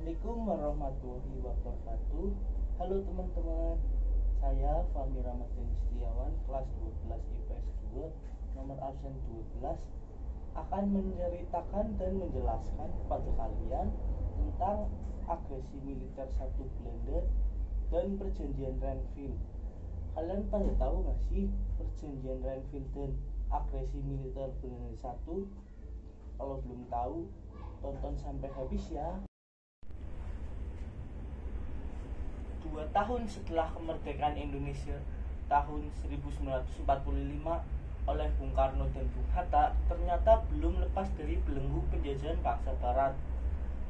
Assalamualaikum warahmatullahi wabarakatuh. Halo teman-teman, saya Fahmi Ramadhan Setiawan, kelas 12 IPS 2, nomor absen 12, akan menceritakan dan menjelaskan kepada kalian tentang agresi militer satu Belanda dan perjanjian Renville. Kalian pada tahu gak sih perjanjian Renville dan agresi militer Belanda satu? Kalau belum tahu, tonton sampai habis ya. 2 tahun setelah kemerdekaan Indonesia tahun 1945 oleh Bung Karno dan Bung Hatta, ternyata belum lepas dari belenggu penjajahan bangsa Barat.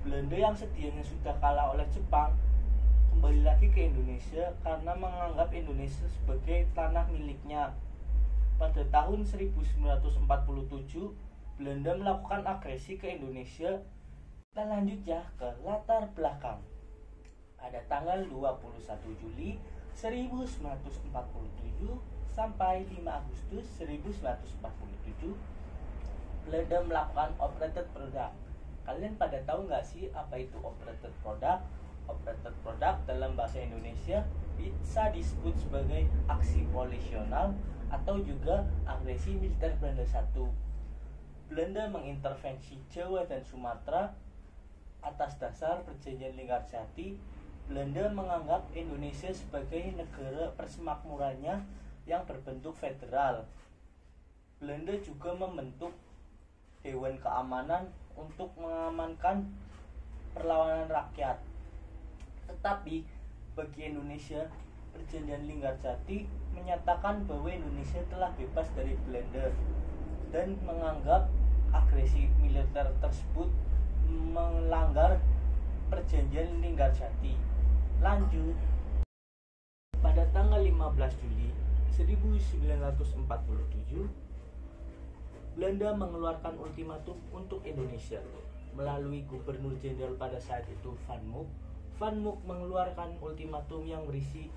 Belanda yang sedianya sudah kalah oleh Jepang kembali lagi ke Indonesia karena menganggap Indonesia sebagai tanah miliknya. Pada tahun 1947, Belanda melakukan agresi ke Indonesia. Kita lanjut ya ke latar belakang. Pada tanggal 21 Juli 1947 sampai 5 Agustus 1947, Belanda melakukan operated product. Kalian pada tahu nggak sih apa itu operated product? Operated product dalam bahasa Indonesia bisa disebut sebagai aksi polisional atau juga agresi militer Belanda satu. Belanda mengintervensi Jawa dan Sumatera atas dasar perjanjian Linggarjati. Belanda menganggap Indonesia sebagai negara persemakmurannya yang berbentuk federal. Belanda juga membentuk Dewan Keamanan untuk mengamankan perlawanan rakyat. Tetapi bagi Indonesia, perjanjian Linggarjati menyatakan bahwa Indonesia telah bebas dari Belanda dan menganggap agresi militer tersebut melanggar perjanjian Linggarjati. Lanjut, pada tanggal 15 Juli 1947, Belanda mengeluarkan ultimatum untuk Indonesia melalui Gubernur Jenderal pada saat itu Van Mook. Van Mook mengeluarkan ultimatum yang berisi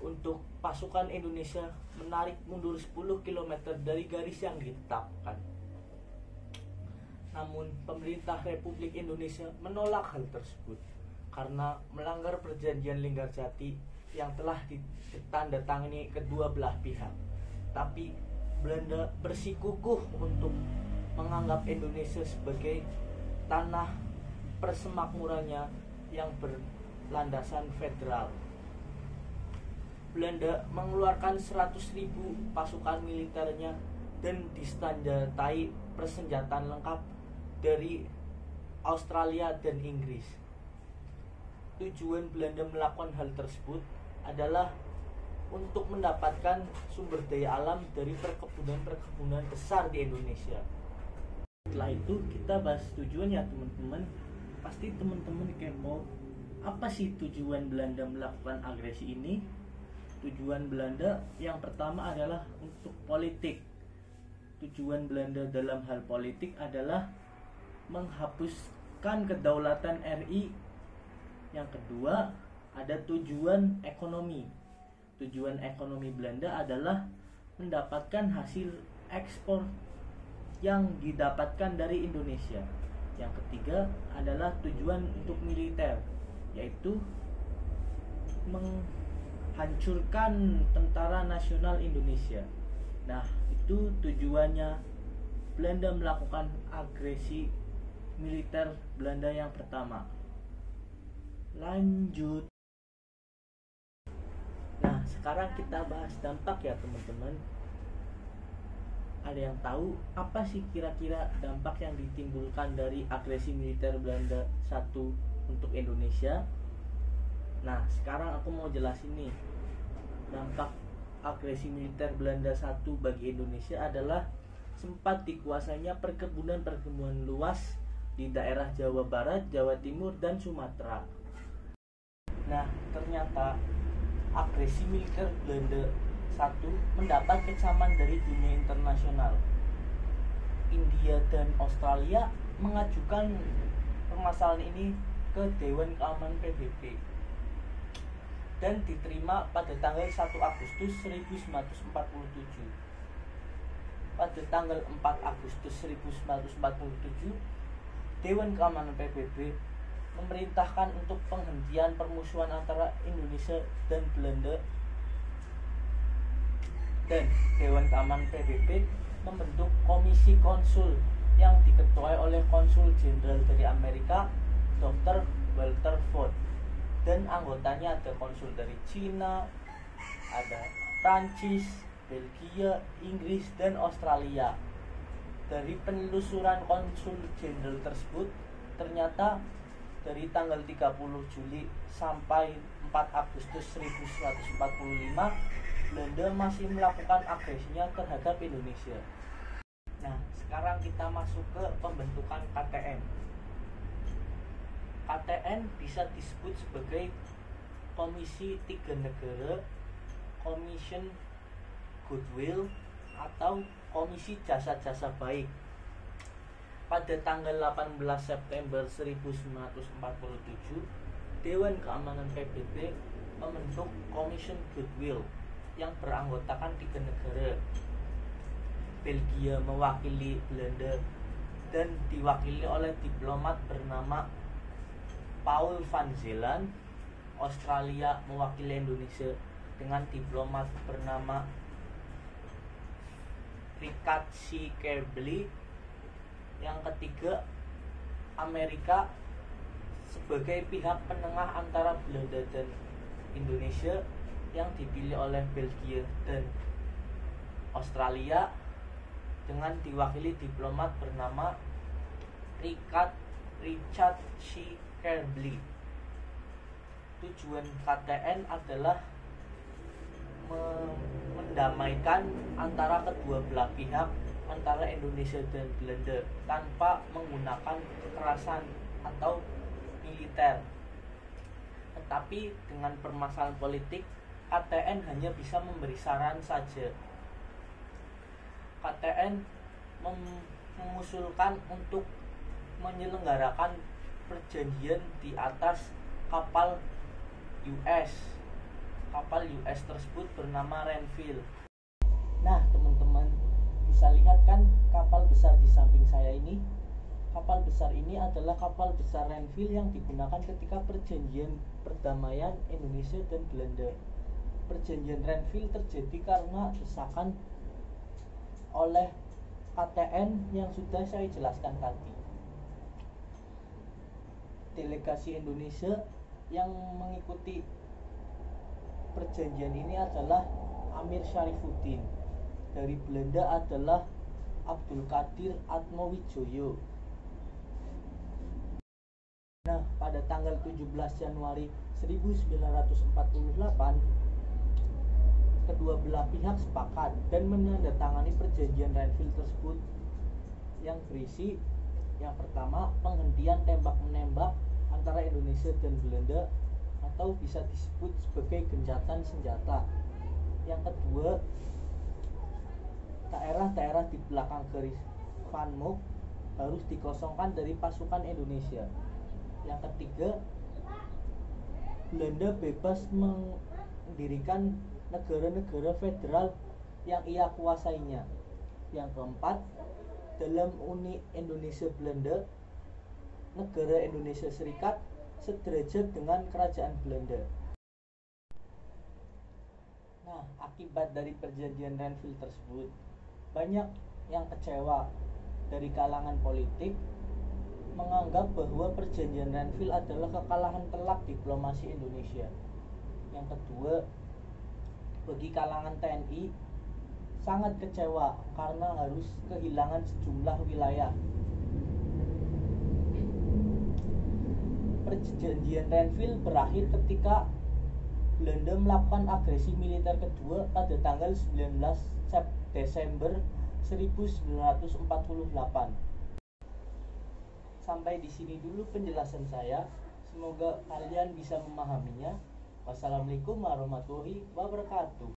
untuk pasukan Indonesia menarik mundur 10 km dari garis yang ditetapkan. Namun pemerintah Republik Indonesia menolak hal tersebut karena melanggar perjanjian Linggarjati yang telah ditandatangani kedua belah pihak. Tapi Belanda bersikukuh untuk menganggap Indonesia sebagai tanah persemakmurannya yang berlandasan federal. Belanda mengeluarkan 100.000 pasukan militernya dan disenjatai persenjataan lengkap dari Australia dan Inggris. Tujuan Belanda melakukan hal tersebut adalah untuk mendapatkan sumber daya alam dari perkebunan-perkebunan besar di Indonesia. Setelah itu kita bahas tujuannya teman-teman. Pasti teman-teman kepo, apa sih tujuan Belanda melakukan agresi ini? Tujuan Belanda yang pertama adalah untuk politik. Tujuan Belanda dalam hal politik adalah menghapuskan kedaulatan RI. Yang kedua, ada tujuan ekonomi. Tujuan ekonomi Belanda adalah mendapatkan hasil ekspor yang didapatkan dari Indonesia. Yang ketiga adalah tujuan untuk militer, yaitu menghancurkan Tentara Nasional Indonesia. Nah, itu tujuannya Belanda melakukan agresi militer Belanda yang pertama. Lanjut. Nah, sekarang kita bahas dampak ya teman-teman. Ada yang tahu apa sih kira-kira dampak yang ditimbulkan dari agresi militer Belanda satu untuk Indonesia? Nah, sekarang aku mau jelasin nih. Dampak agresi militer Belanda satu bagi Indonesia adalah sempat dikuasainya perkebunan-perkebunan luas di daerah Jawa Barat, Jawa Timur, dan Sumatera. Nah, ternyata agresi militer Belanda satu mendapat kecaman dari dunia internasional. India dan Australia mengajukan permasalahan ini ke Dewan Keamanan PBB dan diterima pada tanggal 1 Agustus 1947. Pada tanggal 4 Agustus 1947, Dewan Keamanan PBB memerintahkan untuk penghentian permusuhan antara Indonesia dan Belanda, dan Dewan Keamanan PBB membentuk komisi konsul yang diketuai oleh konsul jenderal dari Amerika, Dr. Walter Ford, dan anggotanya ada konsul dari Cina, ada Prancis, Belgia, Inggris, dan Australia. Dari penelusuran konsul jenderal tersebut, ternyata dari tanggal 30 Juli sampai 4 Agustus 1145, Belanda masih melakukan agresinya terhadap Indonesia. Nah, sekarang kita masuk ke pembentukan KTN. KTN bisa disebut sebagai Komisi Tiga Negara, Commission Goodwill, atau Komisi Jasa-Jasa Baik. Pada tanggal 18 September 1947, Dewan Keamanan PBB membentuk Commission Goodwill yang beranggotakan 3 negara. Belgia mewakili Belanda dan diwakili oleh diplomat bernama Paul van Zeeland. Australia mewakili Indonesia dengan diplomat bernama Richard C. Kerbely. Yang ketiga, Amerika sebagai pihak penengah antara Belanda dan Indonesia yang dipilih oleh Belgia dan Australia dengan diwakili diplomat bernama Richard C. Kerbely. Tujuan KTN adalah mendamaikan antara kedua belah pihak, antara Indonesia dan Belanda, tanpa menggunakan kekerasan atau militer. Tetapi dengan permasalahan politik, KTN hanya bisa memberi saran saja. KTN mengusulkan untuk menyelenggarakan perjanjian di atas kapal US. Kapal US tersebut bernama Renville. Nah, teman-teman bisa lihat kan kapal besar di samping saya ini. Kapal besar ini adalah kapal besar Renville yang digunakan ketika perjanjian perdamaian Indonesia dan Belanda. Perjanjian Renville terjadi karena desakan oleh KTN yang sudah saya jelaskan tadi. Delegasi Indonesia yang mengikuti perjanjian ini adalah Amir Syarifuddin. Dari Belanda adalah Abdul Qadir Atmowijoyo. Nah, pada tanggal 17 Januari 1948, kedua belah pihak sepakat dan menandatangani perjanjian Renville tersebut yang berisi yang pertama, penghentian tembak-menembak antara Indonesia dan Belanda atau bisa disebut sebagai gencatan senjata. Yang kedua, daerah-daerah di belakang garis Van Mook harus dikosongkan dari pasukan Indonesia. Yang ketiga, Belanda bebas mendirikan negara-negara federal yang ia kuasainya. Yang keempat, dalam Uni Indonesia Belanda, negara Indonesia Serikat sederajat dengan kerajaan Belanda. Nah, akibat dari perjanjian Renville tersebut, banyak yang kecewa dari kalangan politik menganggap bahwa perjanjian Renville adalah kekalahan telak diplomasi Indonesia. Yang kedua, bagi kalangan TNI sangat kecewa karena harus kehilangan sejumlah wilayah. Perjanjian Renville berakhir ketika Belanda melakukan agresi militer kedua pada tanggal 19 Desember 1948. Sampai di sini dulu penjelasan saya. Semoga kalian bisa memahaminya. Wassalamualaikum warahmatullahi wabarakatuh.